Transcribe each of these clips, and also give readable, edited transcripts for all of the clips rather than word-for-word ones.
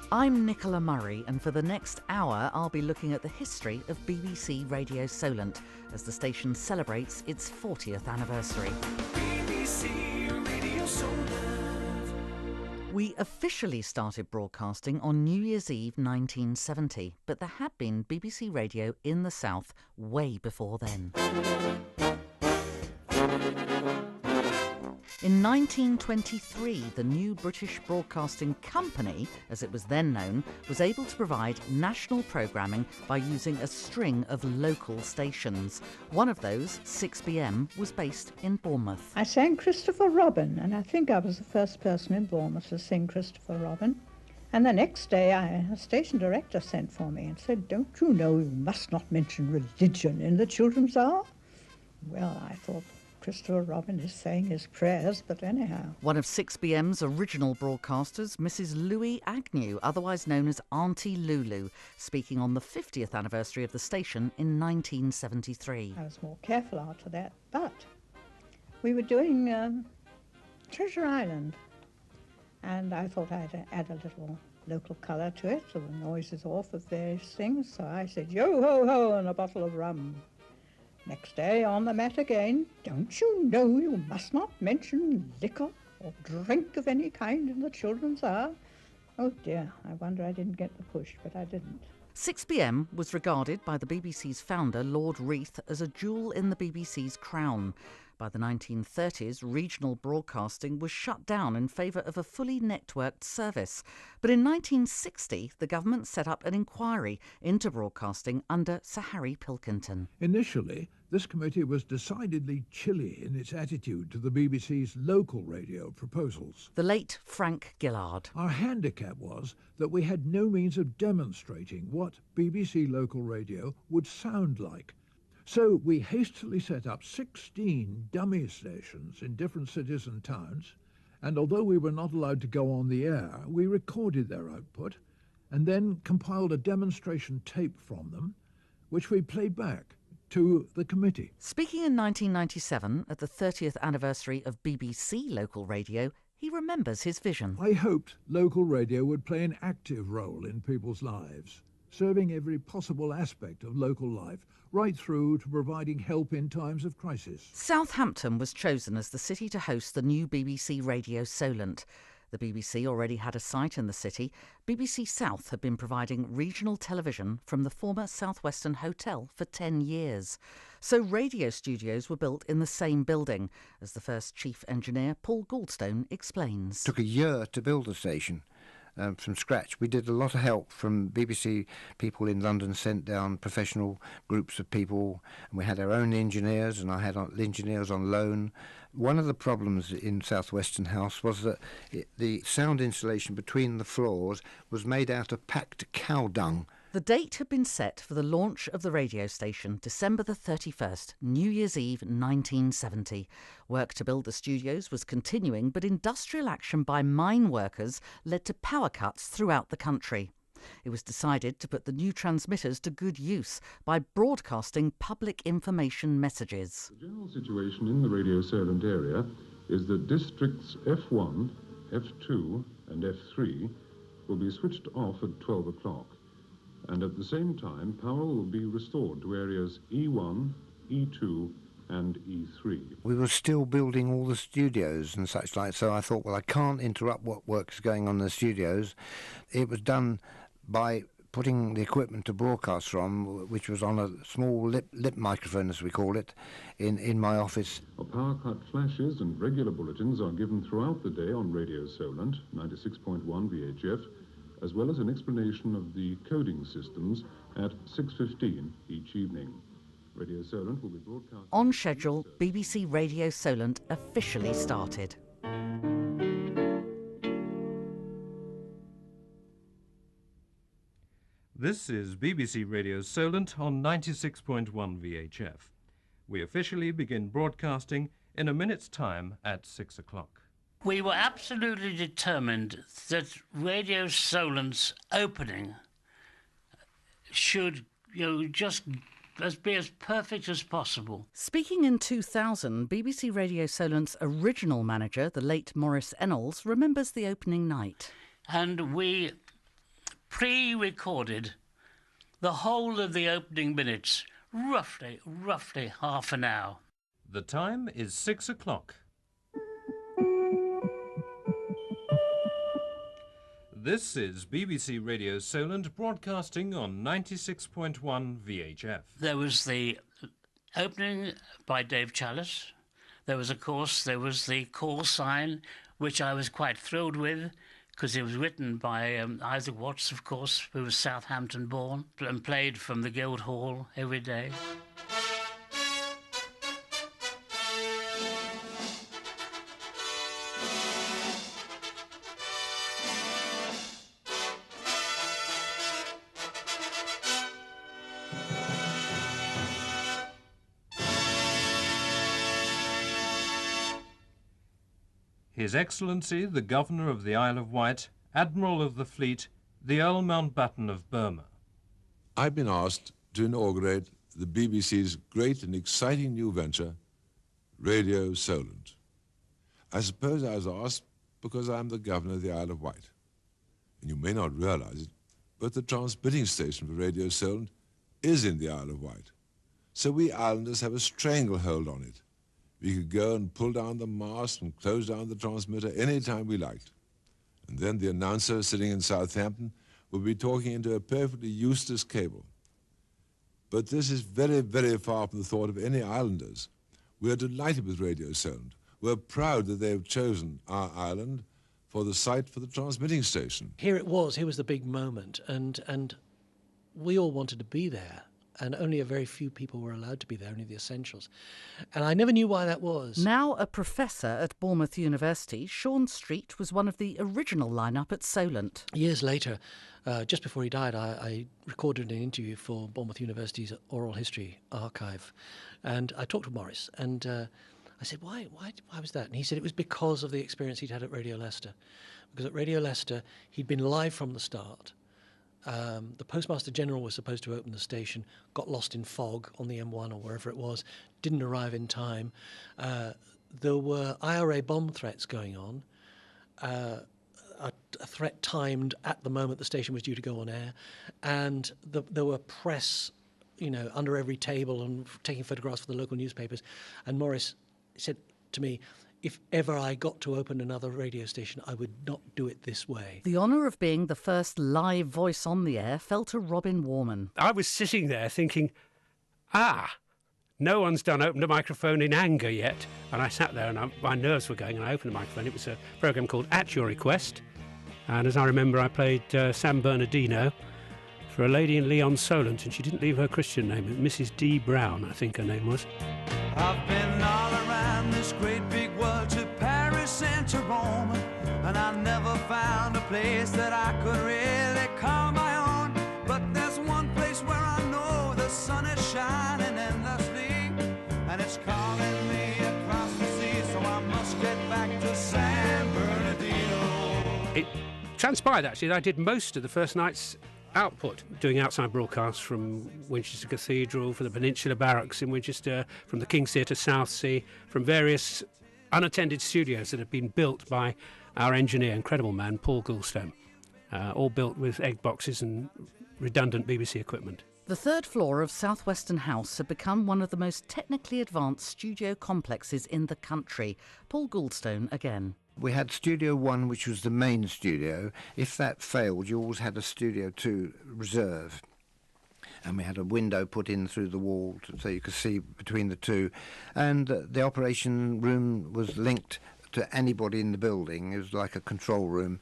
I'm Nicola Murray, and for the next hour I'll be looking at the history of BBC Radio Solent as the station celebrates its 40th anniversary. BBC Radio Solent. We officially started broadcasting on New Year's Eve 1970, but there had been BBC Radio in the South way before then. In 1923, the new British Broadcasting Company, as it was then known, was able to provide national programming by using a string of local stations. One of those, 6pm, was based in Bournemouth. I sang Christopher Robin, and I think I was the first person in Bournemouth to sing Christopher Robin. And the next day, a station director sent for me and said, "Don't you know you must not mention religion in the children's hour?" Well, I thought, Christopher Robin is saying his prayers, but anyhow. One of 6pm's original broadcasters, Mrs. Louis Agnew, otherwise known as Auntie Lulu, speaking on the 50th anniversary of the station in 1973. I was more careful after that, but we were doing Treasure Island, and I thought I'd add a little local colour to it, so the noises off of various things, so I said, "Yo ho ho," and a bottle of rum. Next day, on the mat again. "Don't you know you must not mention liquor or drink of any kind in the children's hour?" Oh dear, I wonder I didn't get the push, but I didn't. 6pm was regarded by the BBC's founder, Lord Reith, as a jewel in the BBC's crown. By the 1930s, regional broadcasting was shut down in favour of a fully networked service. But in 1960, the government set up an inquiry into broadcasting under Sir Harry Pilkington. Initially, this committee was decidedly chilly in its attitude to the BBC's local radio proposals. The late Frank Gillard. Our handicap was that we had no means of demonstrating what BBC local radio would sound like. So we hastily set up 16 dummy stations in different cities and towns, and although we were not allowed to go on the air, we recorded their output and then compiled a demonstration tape from them, which we played back to the committee. Speaking in 1997 at the 30th anniversary of BBC local radio, he remembers his vision. I hoped local radio would play an active role in people's lives, serving every possible aspect of local life, right through to providing help in times of crisis. Southampton was chosen as the city to host the new BBC Radio Solent. The BBC already had a site in the city. BBC South had been providing regional television from the former South Western Hotel for 10 years. So radio studios were built in the same building, as the first chief engineer, Paul Goldstone, explains. It took a year to build the station. From scratch. We did a lot of help from BBC people in London, sent down professional groups of people, and we had our own engineers, and I had engineers on loan. One of the problems in South Western House was that the sound insulation between the floors was made out of packed cow dung. The date had been set for the launch of the radio station, December the 31st, New Year's Eve 1970. Work to build the studios was continuing, but industrial action by mine workers led to power cuts throughout the country. It was decided to put the new transmitters to good use by broadcasting public information messages. The general situation in the Radio Solent area is that districts F1, F2 and F3 will be switched off at 12 o'clock. And at the same time, power will be restored to areas E1, E2 and E3. We were still building all the studios and such like, so I thought, well, I can't interrupt what work is going on in the studios. It was done by putting the equipment to broadcast from, which was on a small lip microphone, as we call it, in my office. Power cut flashes and regular bulletins are given throughout the day on Radio Solent, 96.1 VHF, as well as an explanation of the coding systems at 6:15 each evening. Radio Solent will be broadcast... On schedule, BBC Radio Solent officially started. This is BBC Radio Solent on 96.1 VHF. We officially begin broadcasting in a minute's time at 6 o'clock. We were absolutely determined that Radio Solent's opening should, just be as perfect as possible. Speaking in 2000, BBC Radio Solent's original manager, the late Maurice Ennals, remembers the opening night. And we pre-recorded the whole of the opening minutes, roughly half an hour. The time is 6 o'clock. This is BBC Radio Solent broadcasting on 96.1 VHF. There was the opening by Dave Chalice. There was, of course, the call sign, which I was quite thrilled with, because it was written by Isaac Watts, of course, who was Southampton born, and played from the Guildhall every day. His Excellency, the Governor of the Isle of Wight, Admiral of the Fleet, the Earl Mountbatten of Burma. I've been asked to inaugurate the BBC's great and exciting new venture, Radio Solent. I suppose I was asked because I'm the Governor of the Isle of Wight. And you may not realize it, but the transmitting station for Radio Solent is in the Isle of Wight. So we islanders have a stranglehold on it. We could go and pull down the mast and close down the transmitter any time we liked. And then the announcer sitting in Southampton would be talking into a perfectly useless cable. But this is very, very far from the thought of any islanders. We're delighted with Radio Solent. We're proud that they've chosen our island for the site for the transmitting station. Here was the big moment, and we all wanted to be there. And only a very few people were allowed to be there, only the essentials. And I never knew why that was. Now a professor at Bournemouth University, Sean Street was one of the original lineup at Solent. Years later, just before he died, I recorded an interview for Bournemouth University's Oral History Archive. And I talked to Morris, and I said, why was that? And he said it was because of the experience he'd had at Radio Leicester. Because at Radio Leicester, he'd been live from the start. The Postmaster General was supposed to open the station, got lost in fog on the M1 or wherever it was, didn't arrive in time. There were IRA bomb threats going on, a threat timed at the moment the station was due to go on air, and there were press, under every table and taking photographs for the local newspapers. And Morris said to me, if ever I got to open another radio station, I would not do it this way. The honour of being the first live voice on the air fell to Robin Warman. I was sitting there thinking, no one's opened a microphone in anger yet. And I sat there and my nerves were going, and I opened the microphone. It was a programme called At Your Request. And as I remember, I played San Bernardino for a lady in Leon Solent, and she didn't leave her Christian name. It was Mrs. D. Brown, I think her name was. I've been all around this great big world, to Paris and to Rome, and I never found a place that I could really call my own. But there's one place where I know the sun is shining endlessly, and it's calling me across the sea, so I must get back to San Bernardino. It transpired, actually, that I did most of the first night's output, doing outside broadcasts from Winchester Cathedral, from the Peninsula Barracks in Winchester, from the King's Theatre Southsea, from various unattended studios that had been built by our engineer, incredible man, Paul Goulstone, all built with egg boxes and redundant BBC equipment. The third floor of Southwestern House had become one of the most technically advanced studio complexes in the country. Paul Goulstone again. We had Studio 1, which was the main studio. If that failed, you always had a Studio 2 reserve. And we had a window put in through the wall so you could see between the two. And the operation room was linked to anybody in the building. It was like a control room.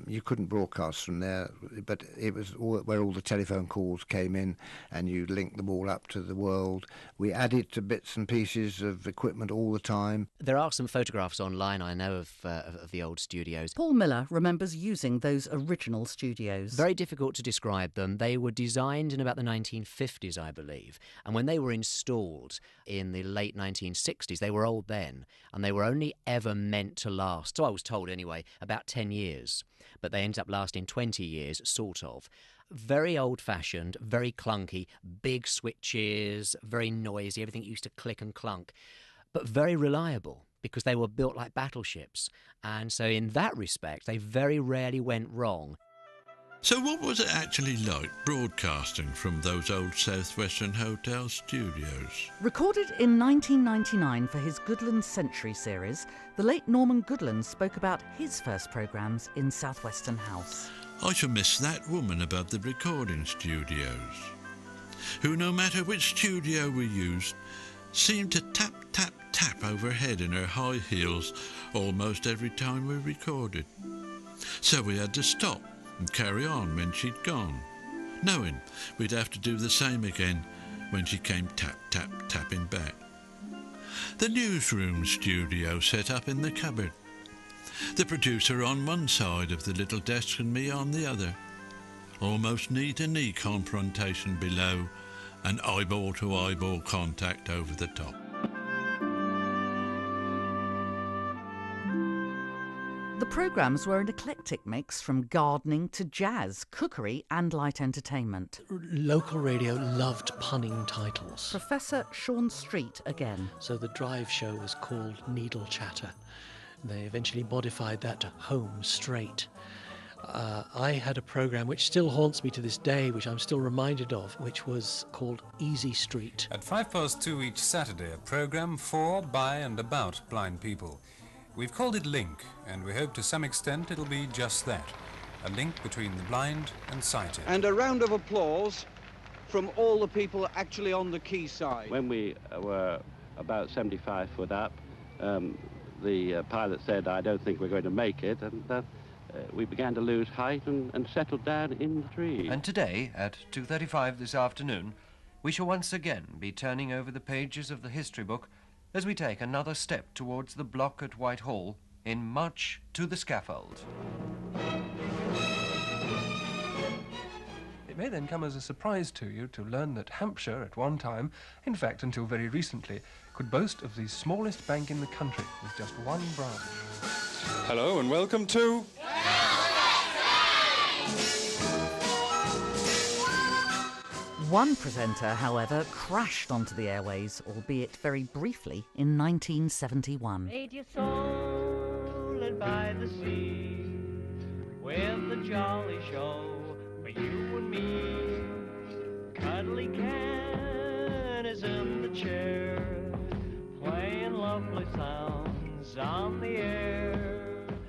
You couldn't broadcast from there, but it was where all the telephone calls came in, and you linked them all up to the world. We added to bits and pieces of equipment all the time. There are some photographs online, I know, of the old studios. Paul Miller remembers using those original studios. Very difficult to describe them. They were designed in about the 1950s, I believe, and when they were installed in the late 1960s, they were old then, and they were only ever meant to last, so I was told anyway, about 10 years. But they ended up lasting 20 years, sort of. Very old-fashioned, very clunky, big switches, very noisy, everything used to click and clunk, but very reliable because they were built like battleships. And so in that respect, they very rarely went wrong. So what was it actually like broadcasting from those old Southwestern Hotel studios? Recorded in 1999 for his Goodland Century series, the late Norman Goodland spoke about his first programmes in Southwestern House. I shall miss that woman above the recording studios, who, no matter which studio we used, seemed to tap, tap, tap overhead in her high heels almost every time we recorded. So we had to stop and carry on when she'd gone, knowing we'd have to do the same again when she came tap, tap, tapping back. The newsroom studio set up in the cupboard. The producer on one side of the little desk and me on the other. Almost knee-to-knee confrontation below and eyeball-to-eyeball contact over the top. The programmes were an eclectic mix from gardening to jazz, cookery and light entertainment. Local radio loved punning titles. Professor Sean Street again. So the drive show was called Needle Chatter. They eventually modified that to Home Straight. I had a programme which still haunts me to this day, which I'm still reminded of, which was called Easy Street. At 2:05 each Saturday, a programme for, by and about blind people. We've called it Link, and we hope to some extent it'll be just that, a link between the blind and sighted. And a round of applause from all the people actually on the quayside. When we were about 75 foot up, the pilot said, "I don't think we're going to make it," and we began to lose height and settled down in the tree. And today, at 2:35 this afternoon, we shall once again be turning over the pages of the history book as we take another step towards the block at Whitehall in March to the Scaffold. It may then come as a surprise to you to learn that Hampshire at one time, in fact until very recently, could boast of the smallest bank in the country with just one branch. Hello and welcome to... One presenter, however, crashed onto the airways, albeit very briefly, in 1971. Radio Solent by the sea, with the jolly show for you and me. Cuddly Ken is in the chair, playing lovely sounds on the air.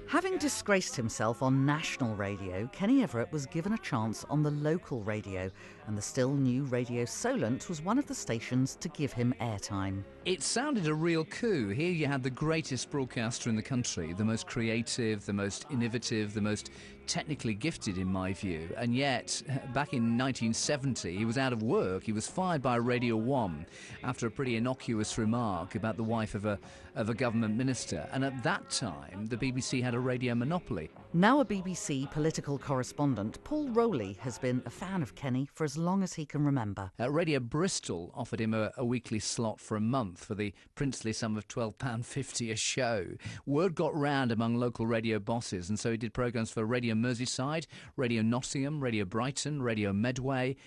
Having disgraced himself on national radio, Kenny Everett was given a chance on the local radio, and the still new Radio Solent was one of the stations to give him airtime. It sounded a real coup. Here you had the greatest broadcaster in the country, the most creative, the most innovative, the most technically gifted in my view, and yet back in 1970 he was out of work. He was fired by Radio 1 after a pretty innocuous remark about the wife of a government minister, and at that time the BBC had a radio monopoly. Now a BBC political correspondent, Paul Rowley has been a fan of Kenny for as long as he can remember. Radio Bristol offered him a weekly slot for a month for the princely sum of £12.50 a show. Word got round among local radio bosses, and so he did programmes for Radio Merseyside, Radio Nottingham, Radio Brighton, Radio Medway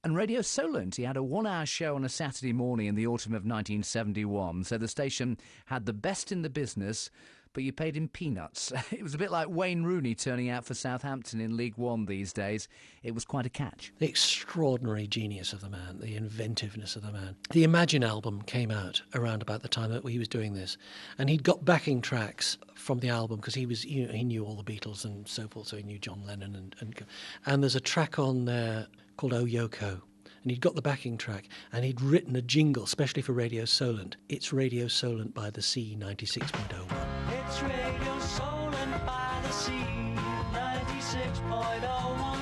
and Radio Solent. He had a 1-hour show on a Saturday morning in the autumn of 1971, so the station had the best in the business, but you paid him peanuts. It was a bit like Wayne Rooney turning out for Southampton in League One these days. It was quite a catch. The extraordinary genius of the man, the inventiveness of the man. The Imagine album came out around about the time that he was doing this, and he'd got backing tracks from the album because he knew all the Beatles and so forth, so he knew John Lennon and there's a track on there called Oh Yoko. And he'd got the backing track, and he'd written a jingle specially for Radio Solent. It's Radio Solent by the Sea 96.01. It's Radio Solent by the Sea 96.01.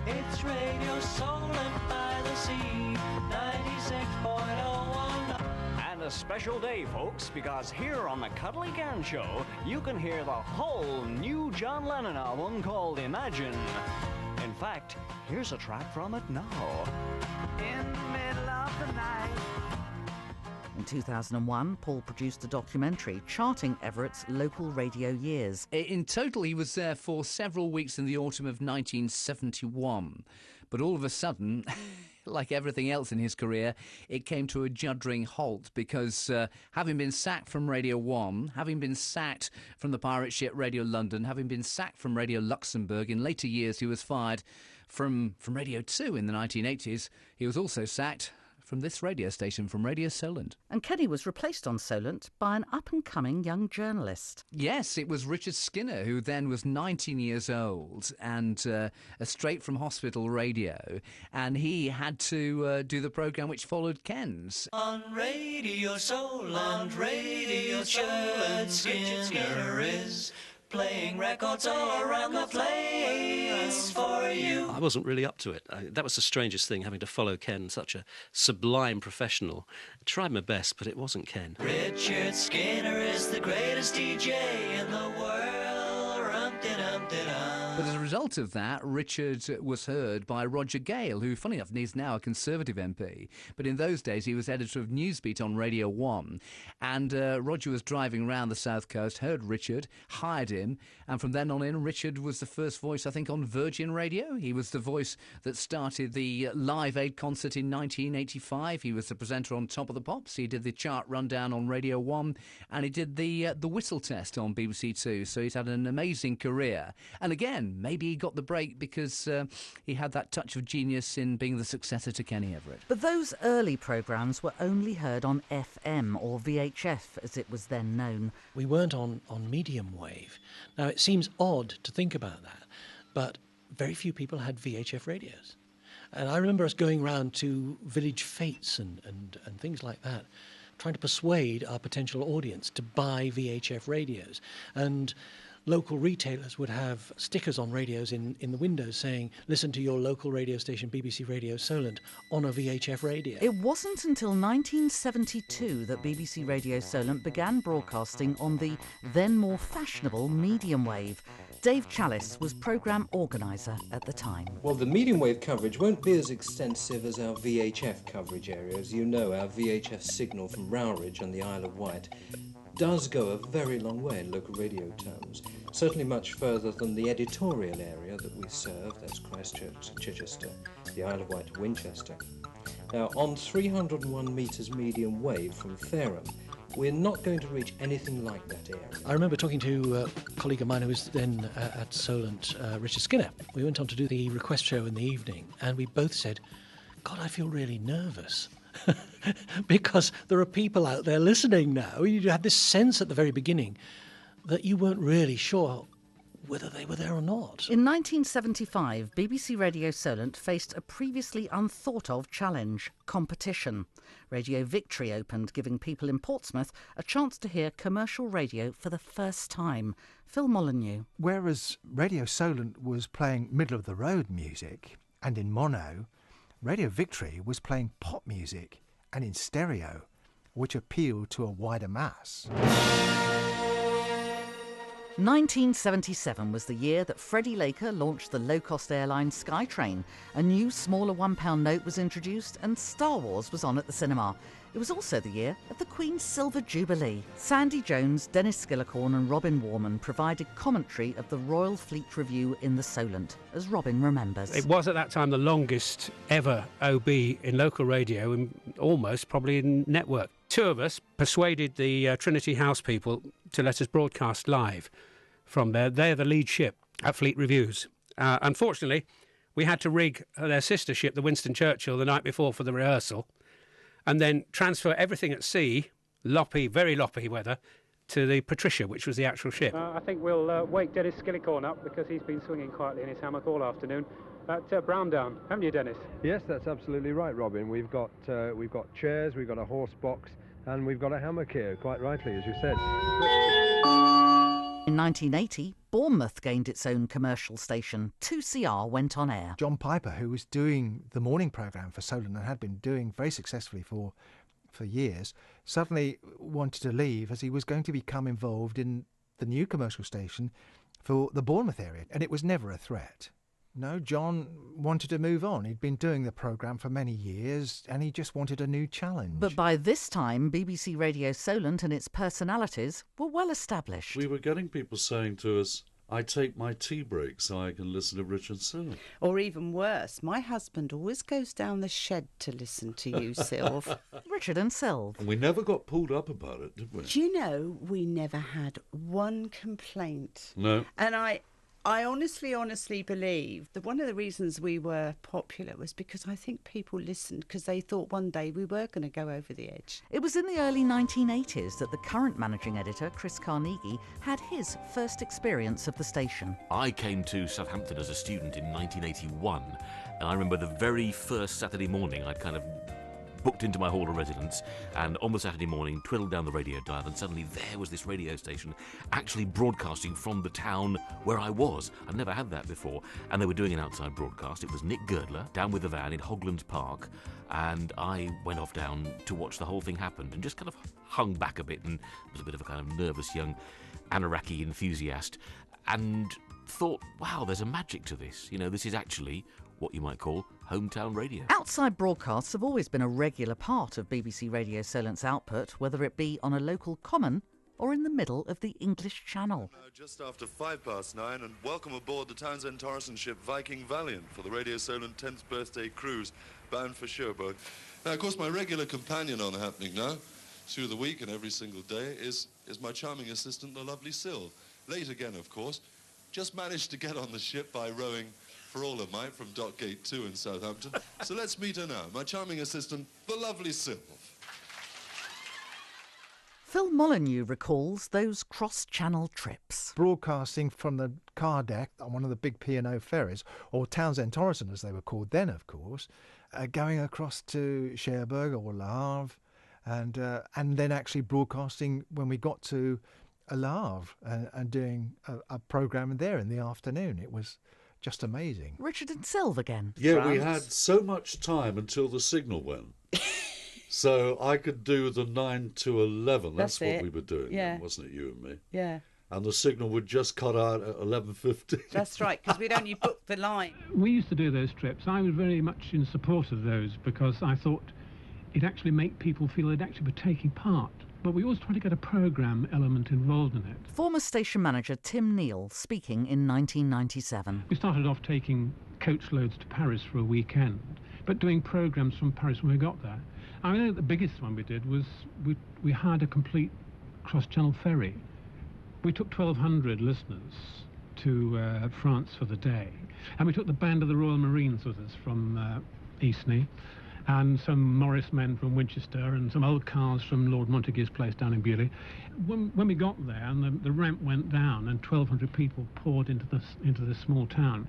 It's Radio Solent by the Sea 96.01. And a special day, folks, because here on the Cuddly Can Show, you can hear the whole new John Lennon album called Imagine. In fact, here's a track from it now. In the middle of the night. In 2001, Paul produced a documentary charting Everett's local radio years. In total, he was there for several weeks in the autumn of 1971. But all of a sudden, like everything else in his career, it came to a juddering halt because having been sacked from Radio 1, having been sacked from the pirate ship Radio London, having been sacked from Radio Luxembourg, in later years he was fired from Radio 2 in the 1980s. He was also sacked from this radio station, from Radio Solent. And Kenny was replaced on Solent by an up-and-coming young journalist. Yes, it was Richard Skinner, who then was 19 years old and straight from hospital radio. And he had to do the programme which followed Ken's. On Radio Solent, Radio Solent, Skinner is playing records all around the place for you. I wasn't really up to it. That was the strangest thing, having to follow Ken, such a sublime professional. I tried my best, but it wasn't Ken. Richard Skinner is the greatest DJ in the world. But as a result of that, Richard was heard by Roger Gale, who, funny enough, is now a Conservative MP. But in those days, he was editor of Newsbeat on Radio 1. And Roger was driving around the South Coast, heard Richard, hired him. And from then on in, Richard was the first voice, I think, on Virgin Radio. He was the voice that started the Live Aid concert in 1985. He was the presenter on Top of the Pops. He did the chart rundown on Radio 1. And he did the whistle test on BBC 2. So he's had an amazing career. And again, maybe he got the break because he had that touch of genius in being the successor to Kenny Everett. But those early programmes were only heard on FM, or VHF as it was then known. We weren't on medium wave. Now, it seems odd to think about that, but very few people had VHF radios. And I remember us going round to village fetes and things like that, trying to persuade our potential audience to buy VHF radios. And local retailers would have stickers on radios in the windows saying, listen to your local radio station, BBC Radio Solent, on a VHF radio. It wasn't until 1972 that BBC Radio Solent began broadcasting on the then more fashionable medium wave. Dave Chalice was programme organiser at the time. Well, the medium wave coverage won't be as extensive as our VHF coverage area. As you know, our VHF signal from Rowridge on the Isle of Wight does go a very long way in local radio terms, certainly much further than the editorial area that we serve, that's Christchurch, Chichester, the Isle of Wight, Winchester. Now, on 301 metres medium wave from Fareham, we're not going to reach anything like that area. I remember talking to a colleague of mine who was then at Solent, Richard Skinner. We went on to do the request show in the evening, and we both said, God, I feel really nervous. Because there are people out there listening now. You had this sense at the very beginning that you weren't really sure whether they were there or not. In 1975, BBC Radio Solent faced a previously unthought of challenge, competition. Radio Victory opened, giving people in Portsmouth a chance to hear commercial radio for the first time. Phil Molyneux. Whereas Radio Solent was playing middle-of-the-road music, and in mono, Radio Victory was playing pop music and in stereo, which appealed to a wider mass. 1977 was the year that Freddie Laker launched the low-cost airline SkyTrain. A new, smaller £1 note was introduced and Star Wars was on at the cinema. It was also the year of the Queen's Silver Jubilee. Sandy Jones, Dennis Skillicorn and Robin Warman provided commentary of the Royal Fleet Review in the Solent, as Robin remembers. It was at that time the longest ever OB in local radio and almost probably in network. Two of us persuaded the Trinity House people to let us broadcast live from there. They're the lead ship at Fleet Reviews. Unfortunately, we had to rig their sister ship, the Winston Churchill, the night before for the rehearsal, and then transfer everything at sea, loppy, very loppy weather, to the Patricia, which was the actual ship. I think we'll wake Dennis Skillicorn up because he's been swinging quietly in his hammock all afternoon at Browndown, haven't you, Dennis? Yes, that's absolutely right, Robin. We've got chairs, we've got a horse box, and we've got a hammock here, quite rightly, as you said. In 1980, Bournemouth gained its own commercial station. 2CR went on air. John Piper, who was doing the morning programme for Solent and had been doing very successfully for years, suddenly wanted to leave as he was going to become involved in the new commercial station for the Bournemouth area. And it was never a threat. No, John wanted to move on. He'd been doing the programme for many years and he just wanted a new challenge. But by this time, BBC Radio Solent and its personalities were well established. We were getting people saying to us, I take my tea break so I can listen to Richard Sylv. Or even worse, my husband always goes down the shed to listen to you, Sylv. Richard and Sylv. And we never got pulled up about it, did we? Do you know, we never had one complaint. No. And I honestly believe that one of the reasons we were popular was because I think people listened because they thought one day we were going to go over the edge. It was in the early 1980s that the current managing editor, Chris Carnegie, had his first experience of the station. I came to Southampton as a student in 1981, and I remember the very first Saturday morning I'd kind of booked into my hall of residence, and on the Saturday morning twiddled down the radio dial, and suddenly there was this radio station actually broadcasting from the town where I was. I'd never had that before, and they were doing an outside broadcast. It was Nick Girdler down with the van in Hoglands Park, and I went off down to watch the whole thing happen and just kind of hung back a bit and was a bit of a kind of nervous young Anoraki enthusiast and thought, wow, there's a magic to this. You know, this is actually what you might call hometown radio. Outside broadcasts have always been a regular part of BBC Radio Solent's output, whether it be on a local common or in the middle of the English Channel. Now just after 9:05, and welcome aboard the Townsend Torreson ship Viking Valiant for the Radio Solent 10th birthday cruise bound for Cherbourg. Now, of course, my regular companion on Happening Now, through the week and every single day, is my charming assistant, the lovely Syl. Late again, of course. Just managed to get on the ship by rowing for all of might from Dockgate 2 in Southampton. So let's meet her now, my charming assistant, the lovely Syl. Phil Molyneux recalls those cross-channel trips. Broadcasting from the car deck on one of the big P&O ferries, or Townsend Torreson as they were called then, of course, going across to Cherbourg or Le Havre, and then actually broadcasting when we got to Le Havre and doing a programme there in the afternoon. It was just amazing. Richard and Sylv again. Yeah, we had so much time until the signal went. So I could do the 9 to 11. That's what we were doing, then, wasn't it, you and me? Yeah. And the signal would just cut out at 11:50. That's right, because we'd only booked the line. We used to do those trips. I was very much in support of those because I thought it actually made people feel they'd actually be taking part. But we always try to get a programme element involved in it. Former station manager Tim Neal speaking in 1997. We started off taking coach loads to Paris for a weekend, but doing programmes from Paris when we got there. I mean, the biggest one we did was we hired a complete cross-channel ferry. We took 1,200 listeners to France for the day, and we took the band of the Royal Marines with us from Eastney, and some Morris men from Winchester, and some old cars from Lord Montague's place down in Beaulieu. When we got there, and the ramp went down, and 1,200 people poured into this small town,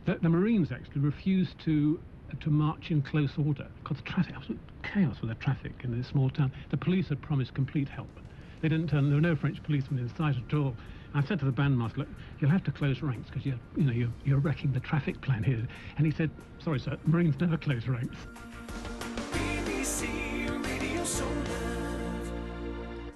the Marines actually refused to march in close order because the traffic, absolute chaos with the traffic in this small town. The police had promised complete help. They didn't turn. There were no French policemen in sight at all. I said to the bandmaster, "Look, you'll have to close ranks because you're wrecking the traffic plan here." And he said, "Sorry, sir, Marines never close ranks." BBC Radio Solent.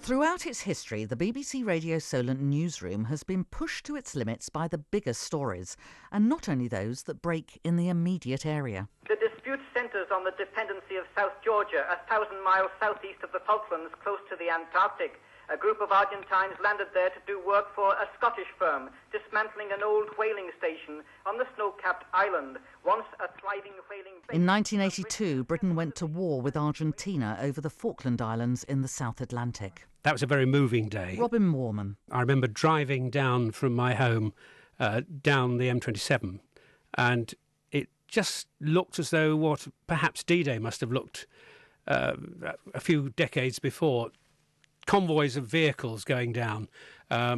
Throughout its history, the BBC Radio Solent newsroom has been pushed to its limits by the biggest stories, and not only those that break in the immediate area. The dispute centres on the dependency of South Georgia, 1,000 miles southeast of the Falklands, close to the Antarctic. A group of Argentines landed there to do work for a Scottish firm, dismantling an old whaling station on the snow-capped island, once a thriving whaling base. In 1982, Britain went to war with Argentina over the Falkland Islands in the South Atlantic. That was a very moving day. Robin Warman. I remember driving down from my home down the M27, and it just looked as though what perhaps D-Day must have looked a few decades before. Convoys of vehicles going down,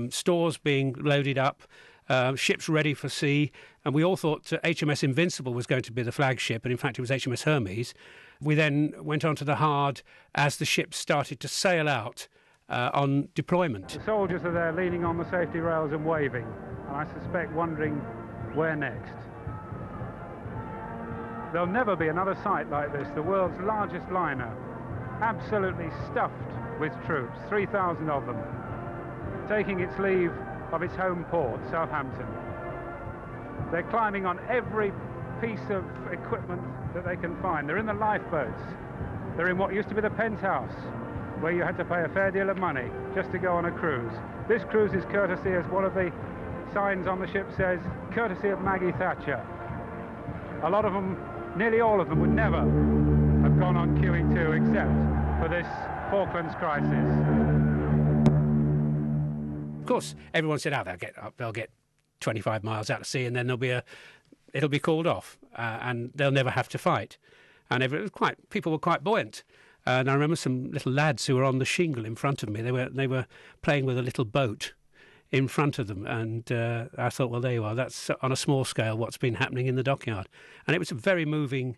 stores being loaded up, ships ready for sea, and we all thought HMS Invincible was going to be the flagship, and in fact it was HMS Hermes. We then went on to the Hard as the ships started to sail out on deployment. The soldiers are there leaning on the safety rails and waving, and I suspect wondering where next. There'll never be another sight like this, the world's largest liner, absolutely stuffed with troops, 3,000 of them, taking its leave of its home port, Southampton. They're climbing on every piece of equipment that they can find. They're in the lifeboats. They're in what used to be the penthouse, where you had to pay a fair deal of money just to go on a cruise. This cruise is courtesy as one of the signs on the ship says, courtesy of Maggie Thatcher. A lot of them, nearly all of them, would never have gone on QE2 except for this Falklands crisis. Of course, everyone said, they'll get 25 miles out to sea and then it'll be called off and they'll never have to fight. And people were quite buoyant. And I remember some little lads who were on the shingle in front of me. They were playing with a little boat in front of them, and I thought, well, there you are. That's on a small scale what's been happening in the dockyard. And it was a very moving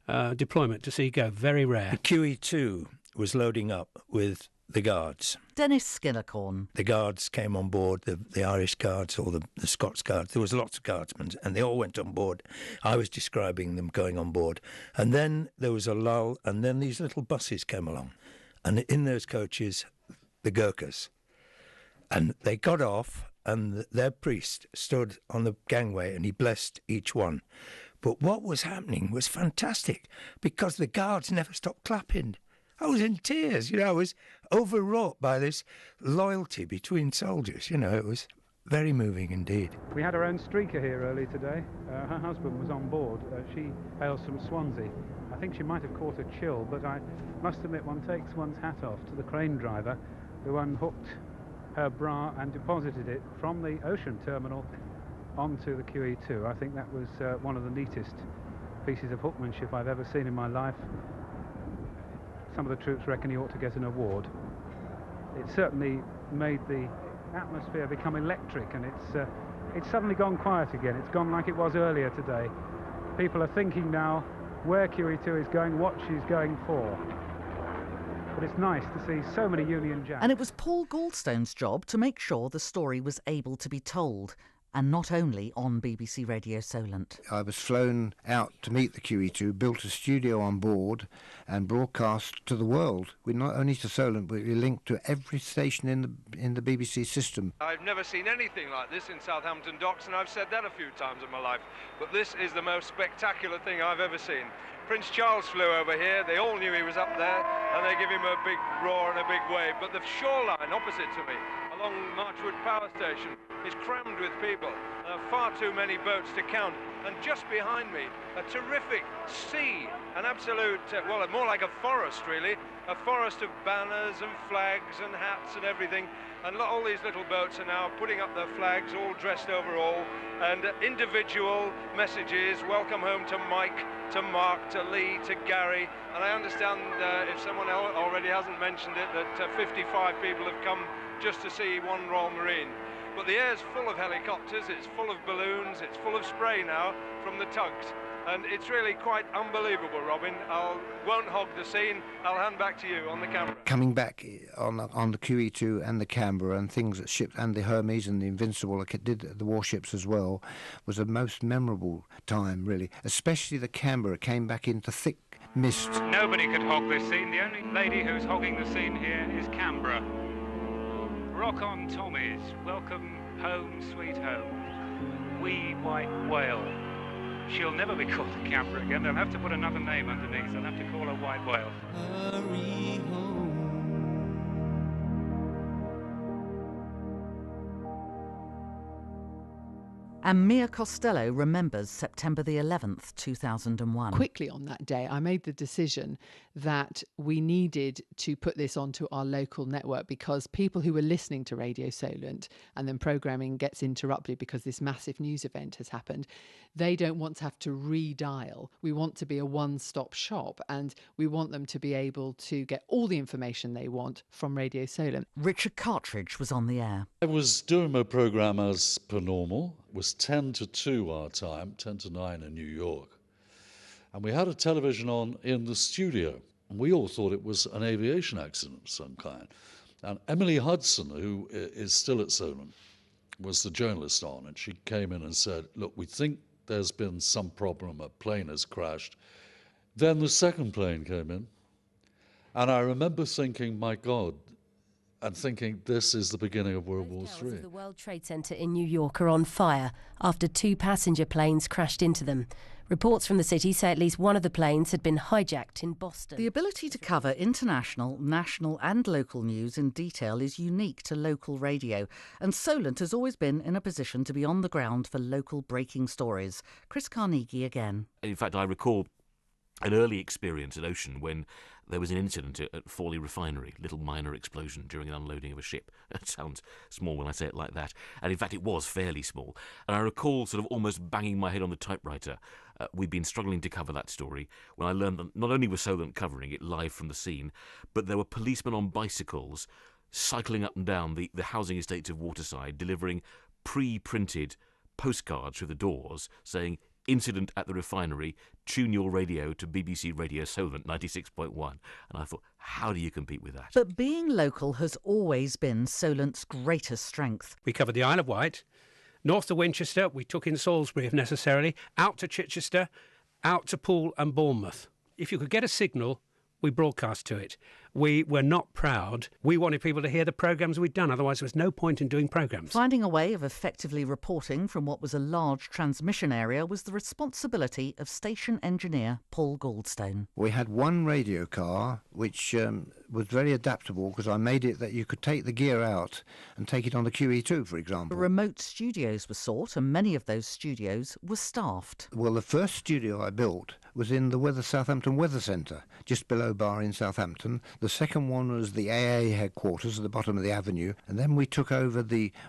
deployment to see go, very rare. QE2 was loading up with the Guards. Dennis Skinnercorn. The Guards came on board, the Irish Guards or the Scots Guards. There was lots of Guardsmen, and they all went on board. I was describing them going on board. And then there was a lull, and then these little buses came along. And in those coaches, the Gurkhas. And they got off, and their priest stood on the gangway, and he blessed each one. But what was happening was fantastic, because the Guards never stopped clapping. I was in tears, I was overwrought by this loyalty between soldiers, it was very moving indeed. We had our own streaker here early today. Her husband was on board. She hails from Swansea. I think she might have caught a chill, but I must admit one takes one's hat off to the crane driver who unhooked her bra and deposited it from the ocean terminal onto the QE2. I think that was one of the neatest pieces of hookmanship I've ever seen in my life. Some of the troops reckon he ought to get an award. It certainly made the atmosphere become electric, and it's suddenly gone quiet again. It's gone like it was earlier today. People are thinking now where QE2 is going, what she's going for. But it's nice to see so many Union Jacks. And it was Paul Goldstone's job to make sure the story was able to be told, and not only on BBC Radio Solent. I was flown out to meet the QE2, built a studio on board and broadcast to the world. We're not only to Solent, but we're linked to every station in the BBC system. I've never seen anything like this in Southampton docks, and I've said that a few times in my life. But this is the most spectacular thing I've ever seen. Prince Charles flew over here, they all knew he was up there, and they give him a big roar and a big wave. But the shoreline opposite to me, along Marchwood Power Station, is crammed with people. There are far too many boats to count. And just behind me, a terrific sea, an absolute, well, more like a forest really, a forest of banners and flags and hats and everything. And all these little boats are now putting up their flags, all dressed overall, and individual messages, welcome home to Mike, to Mark, to Lee, to Gary. And I understand, if someone already hasn't mentioned it, that 55 people have come just to see one Royal Marine. But the air's full of helicopters, it's full of balloons, it's full of spray now from the tugs. And it's really quite unbelievable, Robin. I won't hog the scene. I'll hand back to you on the camera. Coming back on the QE2 and the Canberra and things that shipped, and the Hermes and the Invincible, did the warships as well, was a most memorable time, really. Especially the Canberra came back into thick mist. Nobody could hog this scene. The only lady who's hogging the scene here is Canberra. Rock on, Tommies. Welcome home, sweet home. Wee white whale. She'll never be called a Canberra again. They'll have to put another name underneath. They'll have to call her White Whale. Hurry home. And Mia Costello remembers September the 11th, 2001. Quickly on that day, I made the decision that we needed to put this onto our local network, because people who were listening to Radio Solent and then programming gets interrupted because this massive news event has happened, they don't want to have to redial. We want to be a one-stop shop, and we want them to be able to get all the information they want from Radio Solent. Richard Cartridge was on the air. I was doing my programme as per normal. It was 10 to 2 our time, 10 to 9 in New York. And we had a television on in the studio. And we all thought it was an aviation accident of some kind. And Emily Hudson, who is still at Solent, was the journalist on. And she came in and said, look, we think there's been some problem. A plane has crashed. Then the second plane came in. And I remember thinking, my God, and thinking this is the beginning of World War III. The World Trade Center in New York are on fire after 2 passenger planes crashed into them. Reports from the city say at least one of the planes had been hijacked in Boston. The ability to cover international, national and local news in detail is unique to local radio, and Solent has always been in a position to be on the ground for local breaking stories. Chris Carnegie again. In fact, I recall an early experience at Ocean when there was an incident at Fawley Refinery, little minor explosion during an unloading of a ship. It sounds small when I say it like that, and in fact it was fairly small. And I recall sort of almost banging my head on the typewriter. We'd been struggling to cover that story when I learned that not only was Solent covering it live from the scene, but there were policemen on bicycles cycling up and down the housing estates of Waterside, delivering pre-printed postcards through the doors saying, "Incident at the refinery, tune your radio to BBC Radio Solent 96.1. And I thought, how do you compete with that? But being local has always been Solent's greatest strength. We covered the Isle of Wight, north to Winchester, we took in Salisbury if necessarily, out to Chichester, out to Poole and Bournemouth. If you could get a signal, we broadcast to it. We were not proud. We wanted people to hear the programmes we'd done, otherwise there was no point in doing programmes. Finding a way of effectively reporting from what was a large transmission area was the responsibility of station engineer Paul Goldstone. We had one radio car which was very adaptable because I made it that you could take the gear out and take it on the QE2, for example. Remote studios were sought and many of those studios were staffed. Well, the first studio I built was in the Southampton Weather Centre, just below Bar in Southampton. The second one was the AA headquarters at the bottom of the avenue, and then we took over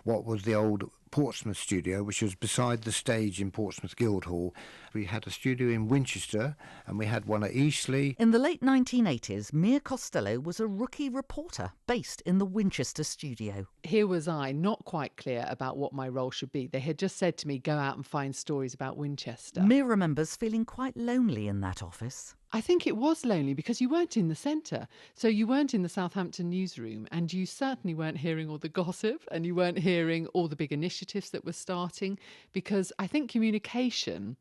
what was the old Portsmouth studio, which was beside the stage in Portsmouth Guildhall. We had a studio in Winchester, and we had one at Eastleigh. In the late 1980s, Mia Costello was a rookie reporter based in the Winchester studio. Here was I, not quite clear about what my role should be. They had just said to me, go out and find stories about Winchester. Mia remembers feeling quite lonely in that office. I think it was lonely because you weren't in the centre. So you weren't in the Southampton newsroom, and you certainly weren't hearing all the gossip, and you weren't hearing all the big initiatives that were starting, because I think communication,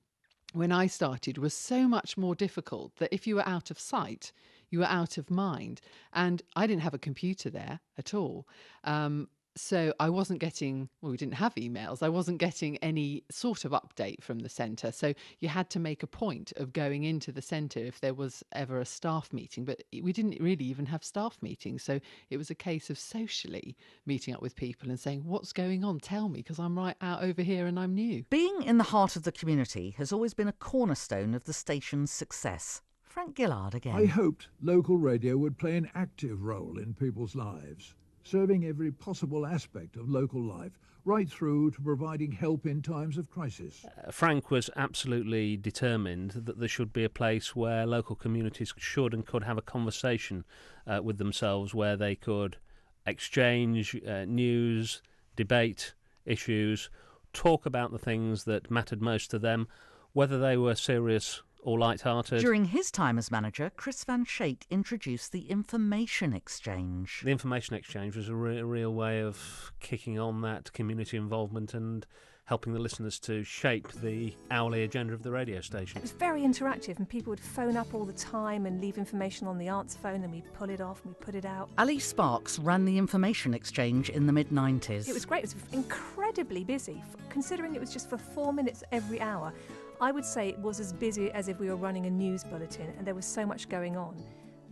when I started, was so much more difficult that if you were out of sight, you were out of mind. And I didn't have a computer there at all. So I wasn't getting, well, we didn't have emails. I wasn't getting any sort of update from the centre. So you had to make a point of going into the centre if there was ever a staff meeting. But we didn't really even have staff meetings. So it was a case of socially meeting up with people and saying, what's going on? Tell me, because I'm right out over here and I'm new. Being in the heart of the community has always been a cornerstone of the station's success. Frank Gillard again. I hoped local radio would play an active role in people's lives, serving every possible aspect of local life, right through to providing help in times of crisis. Frank was absolutely determined that there should be a place where local communities should and could have a conversation with themselves, where they could exchange news, debate issues, talk about the things that mattered most to them, whether they were serious or light-hearted. During his time as manager, Chris Van Schaidt introduced the information exchange. The information exchange was a real way of kicking on that community involvement and helping the listeners to shape the hourly agenda of the radio station. It was very interactive, and people would phone up all the time and leave information on the answer phone, and we'd pull it off and we'd put it out. Ali Sparks ran the information exchange in the mid-90s. It was great. It was incredibly busy, considering it was just for 4 minutes every hour. I would say it was as busy as if we were running a news bulletin, and there was so much going on.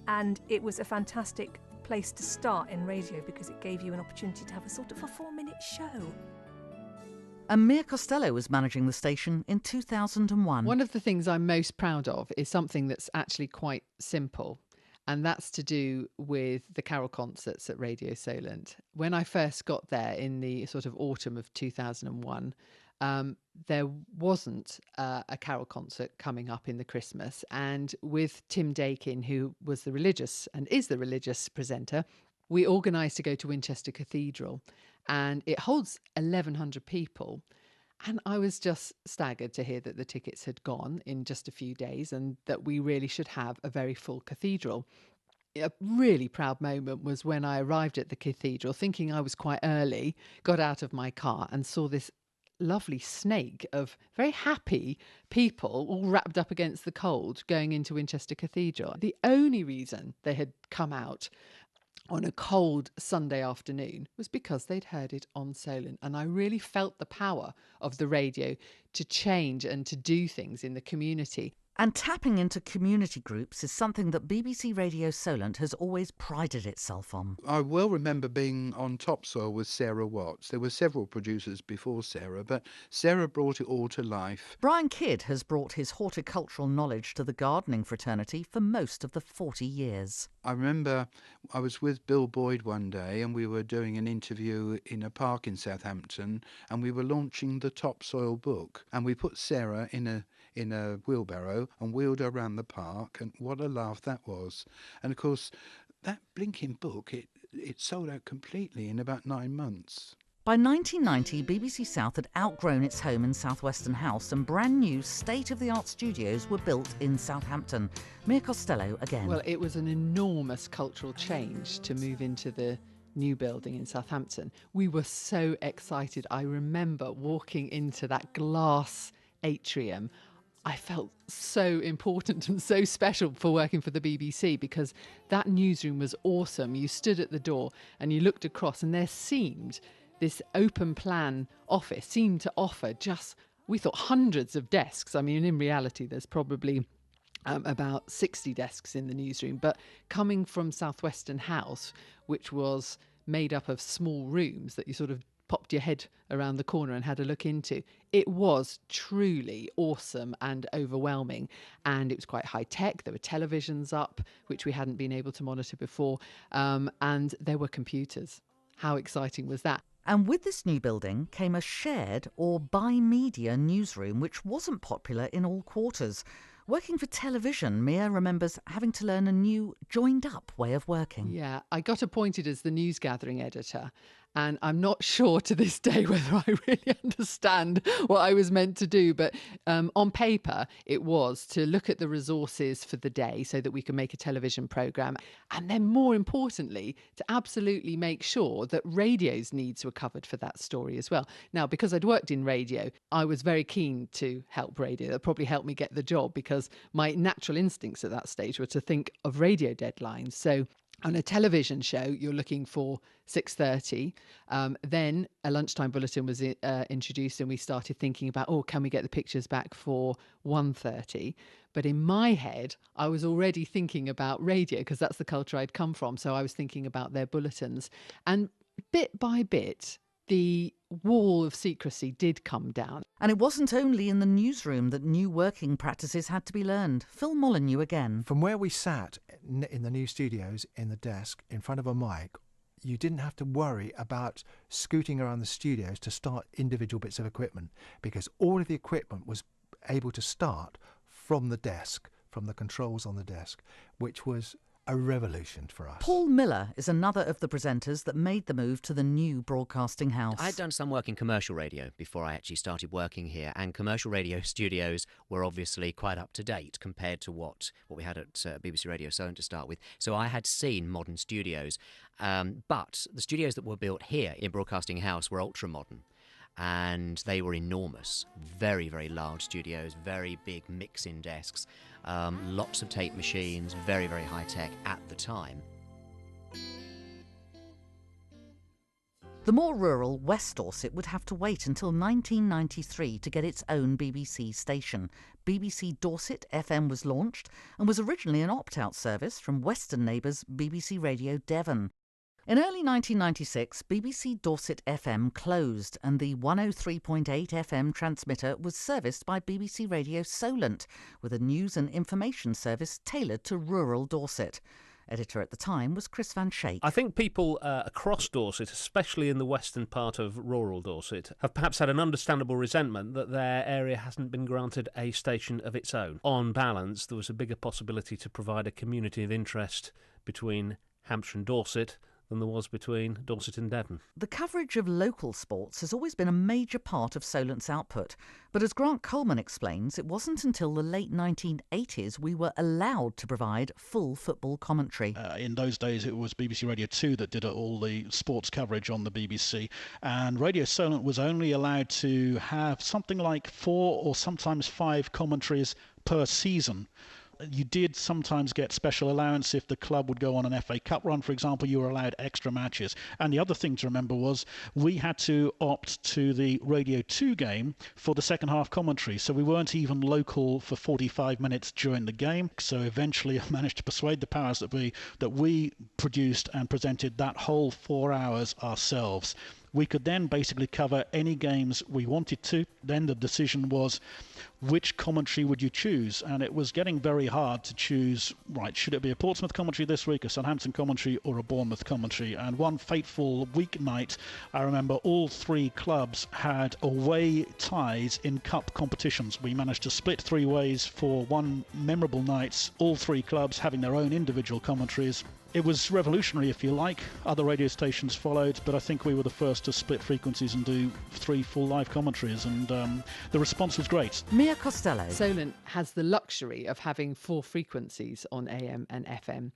And it was a fantastic place to start in radio because it gave you an opportunity to have a sort of a 4-minute show. And Mia Costello was managing the station in 2001. One of the things I'm most proud of is something that's actually quite simple, and that's to do with the carol concerts at Radio Solent. When I first got there in the sort of autumn of 2001, there wasn't a carol concert coming up in the Christmas, and with Tim Dakin, who was the religious and is the religious presenter, we organised to go to Winchester Cathedral, and it holds 1,100 people. And I was just staggered to hear that the tickets had gone in just a few days and that we really should have a very full cathedral. A really proud moment was when I arrived at the cathedral, thinking I was quite early, got out of my car and saw this lovely snake of very happy people all wrapped up against the cold going into Winchester Cathedral. The only reason they had come out on a cold Sunday afternoon was because they'd heard it on Solent. And I really felt the power of the radio to change and to do things in the community. And tapping into community groups is something that BBC Radio Solent has always prided itself on. I well remember being on Topsoil with Sarah Watts. There were several producers before Sarah, but Sarah brought it all to life. Brian Kidd has brought his horticultural knowledge to the gardening fraternity for most of the 40 years. I remember I was with Bill Boyd one day and we were doing an interview in a park in Southampton, and we were launching the Topsoil book, and we put Sarah in a wheelbarrow and wheeled her around the park, and what a laugh that was. And of course, that blinking book, it sold out completely in about 9 months. By 1990, BBC South had outgrown its home in South Western House, and brand new state-of-the-art studios were built in Southampton. Mia Costello again. Well, it was an enormous cultural change to move into the new building in Southampton. We were so excited. I remember walking into that glass atrium. I felt so important and so special for working for the BBC, because that newsroom was awesome. You stood at the door and you looked across, and this open plan office seemed to offer we thought hundreds of desks. I mean, in reality, there's probably about 60 desks in the newsroom. But coming from South Western House, which was made up of small rooms that you sort of popped your head around the corner and had a look into, it was truly awesome and overwhelming. And it was quite high tech. There were televisions up, which we hadn't been able to monitor before, and there were computers. How exciting was that? And with this new building came a shared or bi-media newsroom, which wasn't popular in all quarters. Working for television, Mia remembers having to learn a new joined-up way of working. Yeah, I got appointed as the news gathering editor, and I'm not sure to this day whether I really understand what I was meant to do. But on paper, it was to look at the resources for the day so that we could make a television programme. And then more importantly, to absolutely make sure that radio's needs were covered for that story as well. Now, because I'd worked in radio, I was very keen to help radio. That probably helped me get the job, because my natural instincts at that stage were to think of radio deadlines. So on a television show, you're looking for 6:30. Then a lunchtime bulletin was introduced, and we started thinking about, can we get the pictures back for 1:30? But in my head, I was already thinking about radio, because that's the culture I'd come from. So I was thinking about their bulletins. And bit by bit, the wall of secrecy did come down. And it wasn't only in the newsroom that new working practices had to be learned. Phil Molyneux again. From where we sat in the new studios, in the desk, in front of a mic, you didn't have to worry about scooting around the studios to start individual bits of equipment, because all of the equipment was able to start from the desk, from the controls on the desk, which was a revolution for us. Paul Miller is another of the presenters that made the move to the new broadcasting house. I'd done some work in commercial radio before I actually started working here, and commercial radio studios were obviously quite up to date compared to what we had at BBC Radio Solent to start with. So I had seen modern studios, but the studios that were built here in Broadcasting House were ultra modern. And they were enormous, very, very large studios, very big mixing desks, lots of tape machines, very, very high tech at the time. The more rural West Dorset would have to wait until 1993 to get its own BBC station. BBC Dorset FM was launched and was originally an opt-out service from Western neighbours BBC Radio Devon. In early 1996, BBC Dorset FM closed, and the 103.8 FM transmitter was serviced by BBC Radio Solent, with a news and information service tailored to rural Dorset. Editor at the time was Chris Van Shake. I think people across Dorset, especially in the western part of rural Dorset, have perhaps had an understandable resentment that their area hasn't been granted a station of its own. On balance, there was a bigger possibility to provide a community of interest between Hampshire and Dorset than there was between Dorset and Devon. The coverage of local sports has always been a major part of Solent's output, but as Grant Coleman explains, it wasn't until the late 1980s we were allowed to provide full football commentary. In those days it was BBC Radio 2 that did all the sports coverage on the BBC, and Radio Solent was only allowed to have something like 4 or sometimes 5 commentaries per season. you did sometimes get special allowance if the club would go on an FA Cup run, for example. You were allowed extra matches. And the other thing to remember was we had to opt to the Radio 2 game for the second half commentary. So we weren't even local for 45 minutes during the game. So eventually I managed to persuade the powers that be that we produced and presented that whole 4 hours ourselves. We could then basically cover any games we wanted to. Then the decision was, which commentary would you choose? And it was getting very hard to choose, right, should it be a Portsmouth commentary this week, a Southampton commentary, or a Bournemouth commentary? And one fateful weeknight, I remember all three clubs had away ties in cup competitions. We managed to split three ways for one memorable night, all three clubs having their own individual commentaries. It was revolutionary, if you like. Other radio stations followed, but I think we were the first to split frequencies and do 3 full live commentaries, and the response was great. Mia Costello. Solent has the luxury of having 4 frequencies on AM and FM.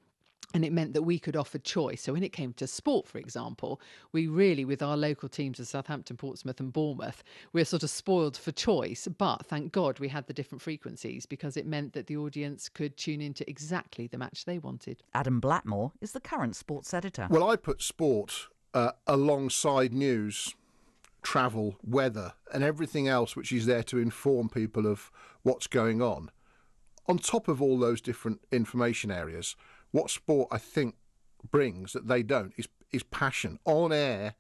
And it meant that we could offer choice. So when it came to sport, for example, we really, with our local teams of Southampton, Portsmouth and Bournemouth, we're sort of spoiled for choice. But thank God we had the different frequencies, because it meant that the audience could tune into exactly the match they wanted. Adam Blackmore is the current sports editor. Well, I put sport alongside news, travel, weather and everything else which is there to inform people of what's going on. On top of all those different information areas, what sport I think brings that they don't is passion, on air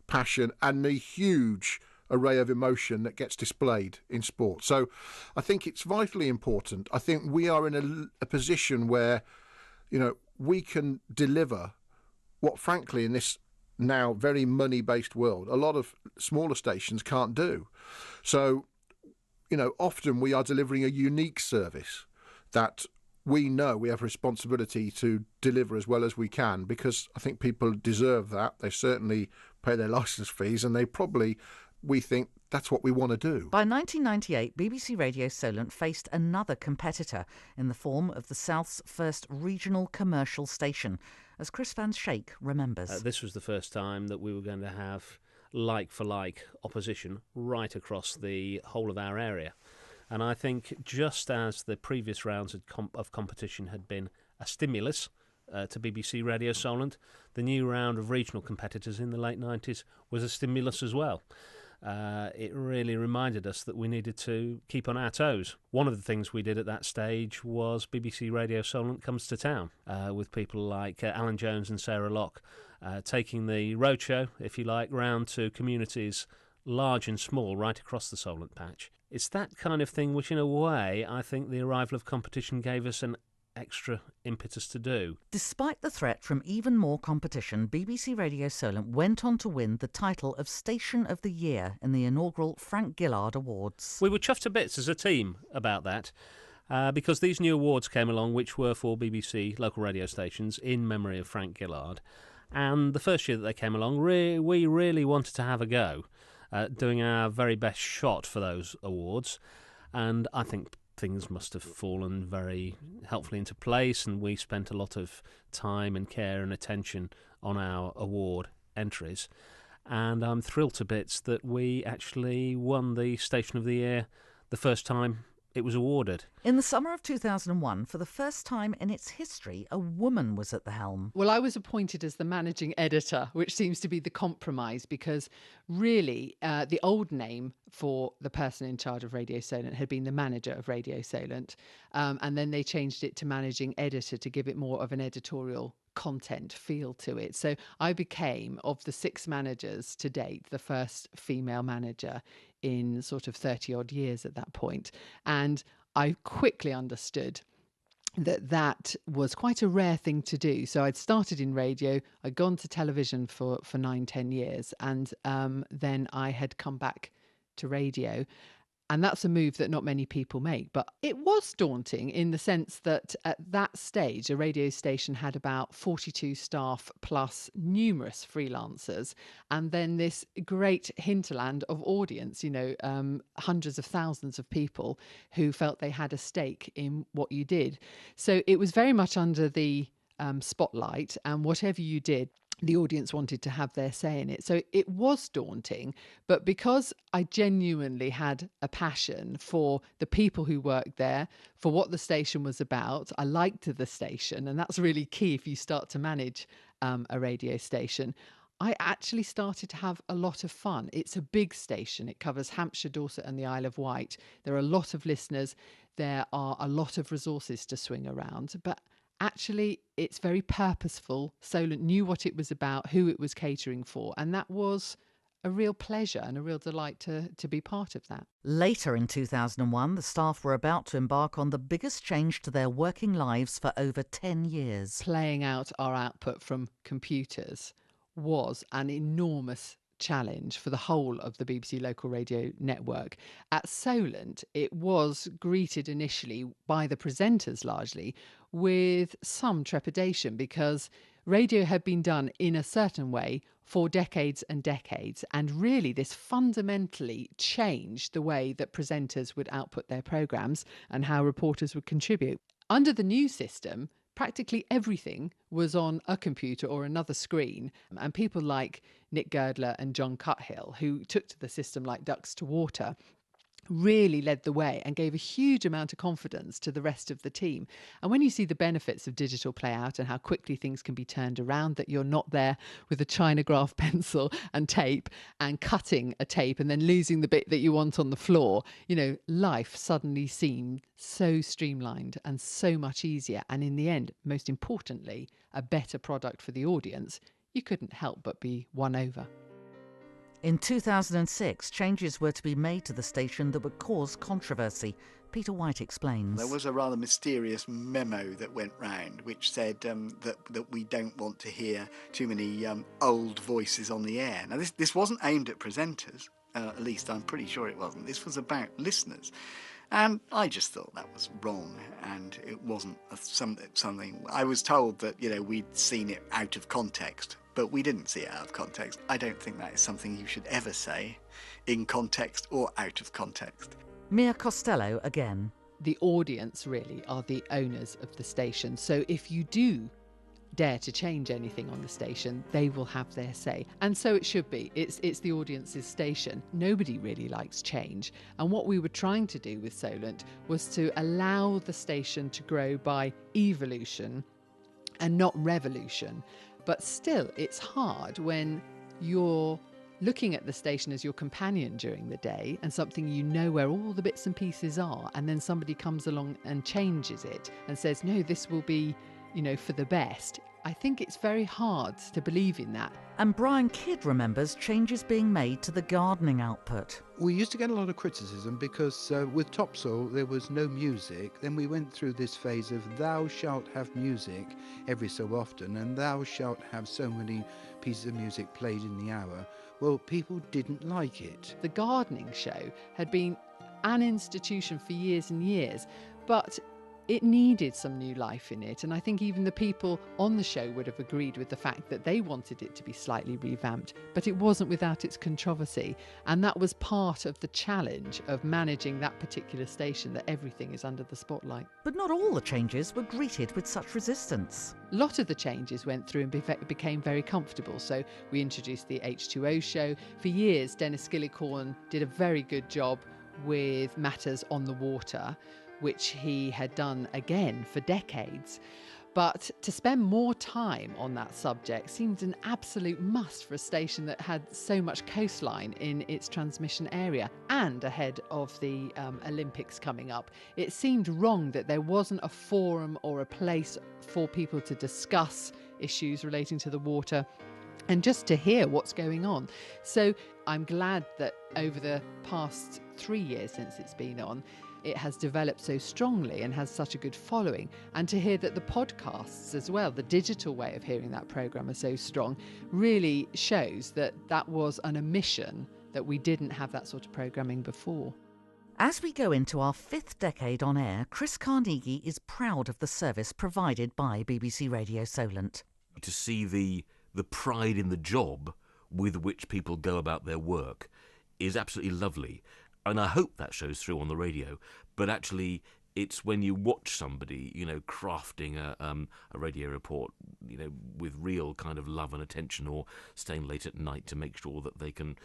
passion, and the huge array of emotion that gets displayed in sport. So I think it's vitally important. I think we are in a position where, you know, we can deliver what, frankly, in this now very money-based world, a lot of smaller stations can't do. So, you know, often we are delivering a unique service that we know we have a responsibility to deliver as well as we can, because I think people deserve that. They certainly pay their licence fees, and they probably, we think, that's what we want to do. By 1998, BBC Radio Solent faced another competitor in the form of the South's first regional commercial station, as Chris Van Schaik remembers. This was the first time that we were going to have like-for-like opposition right across the whole of our area. And I think just as the previous rounds of competition had been a stimulus to BBC Radio Solent, the new round of regional competitors in the late 90s was a stimulus as well. It really reminded us that we needed to keep on our toes. One of the things we did at that stage was BBC Radio Solent Comes to Town, with people like Alan Jones and Sarah Locke, taking the roadshow, if you like, round to communities large and small right across the Solent patch. It's that kind of thing which, in a way, I think the arrival of competition gave us an extra impetus to do. Despite the threat from even more competition, BBC Radio Solent went on to win the title of Station of the Year in the inaugural Frank Gillard Awards. We were chuffed to bits as a team about that, because these new awards came along which were for BBC local radio stations in memory of Frank Gillard. And the first year that they came along, we really wanted to have a go. Doing our very best shot for those awards, and I think things must have fallen very helpfully into place, and we spent a lot of time and care and attention on our award entries, and I'm thrilled to bits that we actually won the Station of the Year the first time it was awarded. In the summer of 2001, for the first time in its history, a woman was at the helm. Well, I was appointed as the managing editor, which seems to be the compromise, because really the old name for the person in charge of Radio Solent had been the manager of Radio Solent, and then they changed it to managing editor to give it more of an editorial content feel to it. So I became, of the 6 managers to date, the first female manager in sort of 30 odd years at that point. And I quickly understood that was quite a rare thing to do. So I'd started in radio, I'd gone to television for 9-10 years, and then I had come back to radio. And that's a move that not many people make. But it was daunting in the sense that at that stage, a radio station had about 42 staff plus numerous freelancers. And then this great hinterland of audience, you know, hundreds of thousands of people who felt they had a stake in what you did. So it was very much under the spotlight, and whatever you did the audience wanted to have their say in it. So it was daunting, but because I genuinely had a passion for the people who worked there, for what the station was about, I liked the station, and that's really key if you start to manage a radio station. I actually started to have a lot of fun. It's a big station. It covers Hampshire, Dorset and the Isle of Wight. There are a lot of listeners. There are a lot of resources to swing around, but actually, it's very purposeful. Solent knew what it was about, who it was catering for, and that was a real pleasure and a real delight to be part of that. Later in 2001, the staff were about to embark on the biggest change to their working lives for over 10 years. Playing out our output from computers was an enormous challenge for the whole of the BBC local radio network. At Solent, it was greeted initially by the presenters largely with some trepidation, because radio had been done in a certain way for decades and decades, and really this fundamentally changed the way that presenters would output their programmes and how reporters would contribute. Under the new system, practically everything was on a computer or another screen, and people like Nick Girdler and John Cuthill, who took to the system like ducks to water, really led the way and gave a huge amount of confidence to the rest of the team. And when you see the benefits of digital playout and how quickly things can be turned around, that you're not there with a Chinograph pencil and tape and cutting a tape and then losing the bit that you want on the floor, you know, life suddenly seemed so streamlined and so much easier. And in the end, most importantly, a better product for the audience. You couldn't help but be won over. In 2006, changes were to be made to the station that would cause controversy. Peter White explains. There was a rather mysterious memo that went round which said that we don't want to hear too many old voices on the air. Now, this wasn't aimed at presenters, at least I'm pretty sure it wasn't. This was about listeners. And I just thought that was wrong, and it wasn't something... I was told that, you know, we'd seen it out of context, but we didn't see it out of context. I don't think that is something you should ever say in context or out of context. Mia Costello again. The audience really are the owners of the station, so if you do dare to change anything on the station, they will have their say. And so it should be. It's the audience's station. Nobody really likes change. And what we were trying to do with Solent was to allow the station to grow by evolution and not revolution. But still, it's hard when you're looking at the station as your companion during the day and something you know where all the bits and pieces are, and then somebody comes along and changes it and says, no, this will be, you know, for the best. I think it's very hard to believe in that. And Brian Kidd remembers changes being made to the gardening output. We used to get a lot of criticism because with Topsoil there was no music. Then we went through this phase of thou shalt have music every so often, and thou shalt have so many pieces of music played in the hour. Well, people didn't like it. The gardening show had been an institution for years and years, but it needed some new life in it, and I think even the people on the show would have agreed with the fact that they wanted it to be slightly revamped, but it wasn't without its controversy, and that was part of the challenge of managing that particular station, that everything is under the spotlight. But not all the changes were greeted with such resistance. A lot of the changes went through and became very comfortable. So we introduced the H2O show. For years, Dennis Gillicorn did a very good job with matters on the water, which he had done again for decades. But to spend more time on that subject seemed an absolute must for a station that had so much coastline in its transmission area, and ahead of the Olympics coming up. It seemed wrong that there wasn't a forum or a place for people to discuss issues relating to the water and just to hear what's going on. So I'm glad that over the past 3 years since it's been on, it has developed so strongly and has such a good following. And to hear that the podcasts as well, the digital way of hearing that programme, are so strong, really shows that that was an omission, that we didn't have that sort of programming before. As we go into our 5th decade on air, Chris Carnegie is proud of the service provided by BBC Radio Solent. To see the pride in the job with which people go about their work is absolutely lovely. And I hope that shows through on the radio. But actually, It's when you watch somebody, crafting a radio report, with real kind of love and attention, or staying late at night to make sure that they can,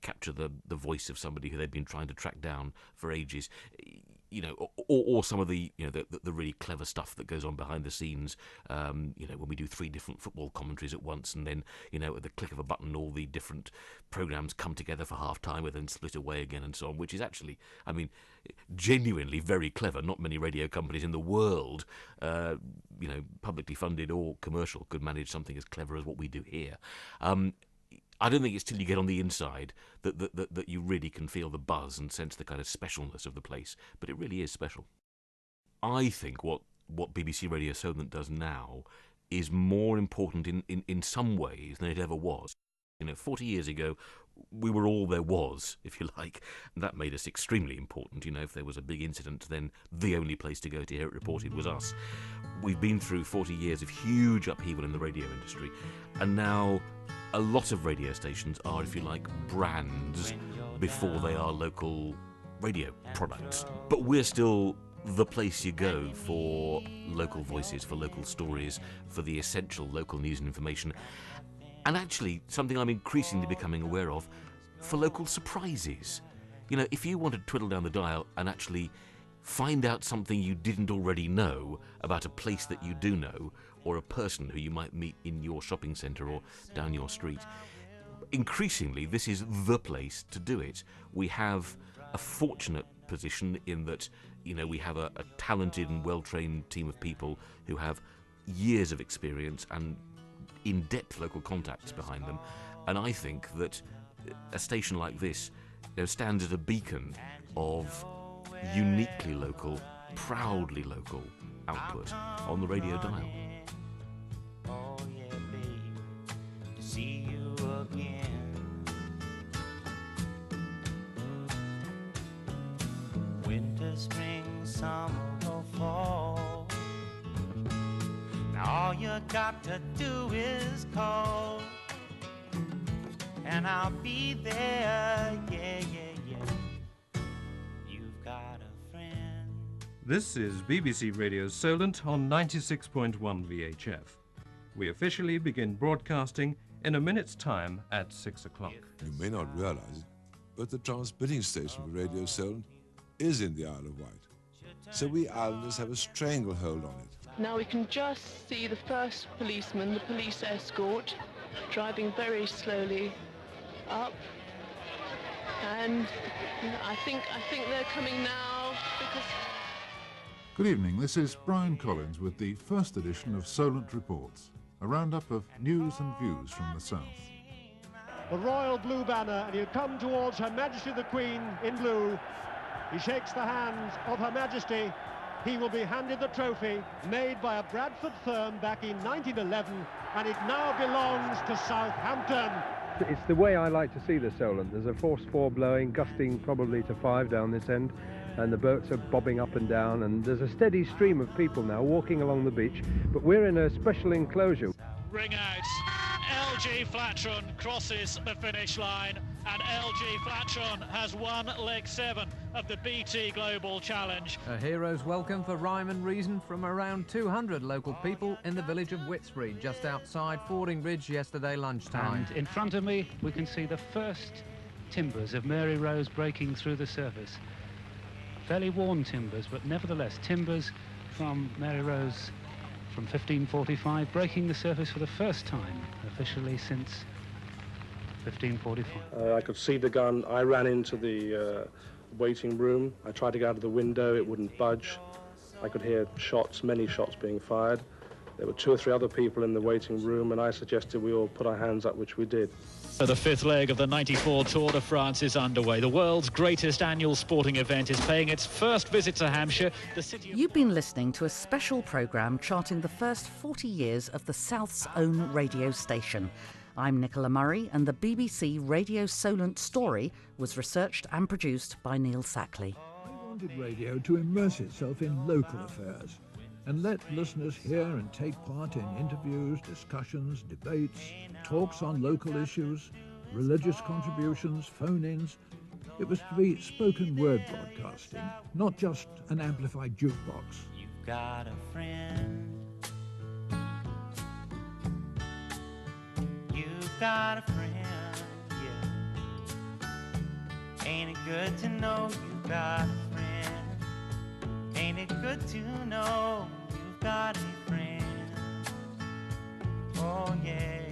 capture the voice of somebody who they've been trying to track down for ages. Or some of the really clever stuff that goes on behind the scenes. When we do 3 different football commentaries at once, and then at the click of a button, all the different programs come together for half time and then split away again, and so on. Which is actually, genuinely very clever. Not many radio companies in the world, publicly funded or commercial, could manage something as clever as what we do here. I don't think it's till you get on the inside that you really can feel the buzz and sense the kind of specialness of the place. But it really is special. I think what BBC Radio Solent does now is more important in some ways than it ever was. 40 years ago, we were all there was, if you like. And that made us extremely important. If there was a big incident, then the only place to go to hear it reported was us. We've been through 40 years of huge upheaval in the radio industry, and now a lot of radio stations are, if you like, brands before they are local radio products. But we're still the place you go for local voices, for local stories, for the essential local news and information. And actually, something I'm increasingly becoming aware of, for local surprises. If you want to twiddle down the dial and actually find out something you didn't already know about a place that you do know, or a person who you might meet in your shopping centre or down your street, increasingly this is the place to do it. We have a fortunate position in that, we have a talented and well-trained team of people who have years of experience and in-depth local contacts behind them. And I think that a station like this stands as a beacon of uniquely local, proudly local output on the radio dial. Oh yeah, babe, to see you again. Winter, spring, summer, or fall. Now all you got to do is call, and I'll be there. Yeah, yeah, yeah. You've got a friend. This is BBC Radio Solent on 96.1 VHF. We officially begin broadcasting in a minute's time at 6 o'clock. You may not realize it, but the transmitting station for Radio Solent is in the Isle of Wight. So we islanders have a stranglehold on it. Now we can just see the first policeman, the police escort, driving very slowly up. And I think they're coming now because... Good evening, this is Brian Collins with the first edition of Solent Reports, a roundup of news and views from the south. The royal blue banner, and he'll come towards Her Majesty the Queen in blue. He shakes the hands of Her Majesty. He will be handed the trophy made by a Bradford firm back in 1911, and it now belongs to Southampton. It's the way I like to see the Solent. There's a force 4 blowing, gusting probably to 5 down this end, and the boats are bobbing up and down, and there's a steady stream of people now walking along the beach, but we're in a special enclosure. Ring out. LG Flatron crosses the finish line, and LG Flatron has won leg 7 of the BT Global Challenge. A hero's welcome for rhyme and reason from around 200 local people in the village of Whitsbury, just outside Fording Bridge yesterday lunchtime. And in front of me, we can see the first timbers of Mary Rose breaking through the surface. Fairly worn timbers, but nevertheless timbers from Mary Rose from 1545, breaking the surface for the first time officially since 1545. I could see the gun. I ran into the waiting room. I tried to get out of the window. It wouldn't budge. I could hear shots, many shots being fired. There were 2 or 3 other people in the waiting room, and I suggested we all put our hands up, which we did. So the 5th leg of the 94 Tour de France is underway. The world's greatest annual sporting event is paying its first visit to Hampshire. You've been listening to a special programme charting the first 40 years of the South's own radio station. I'm Nicola Murray, and the BBC Radio Solent story was researched and produced by Neil Sackley. I wanted radio to immerse itself in local affairs and let listeners hear and take part in interviews, discussions, debates, talks on local issues, religious contributions, phone-ins, It was to be spoken word broadcasting, not just an amplified jukebox. You've got a friend. You've got a friend, yeah. Ain't it good to know you've got a friend? Ain't it good to know you've got a friend? Oh yeah.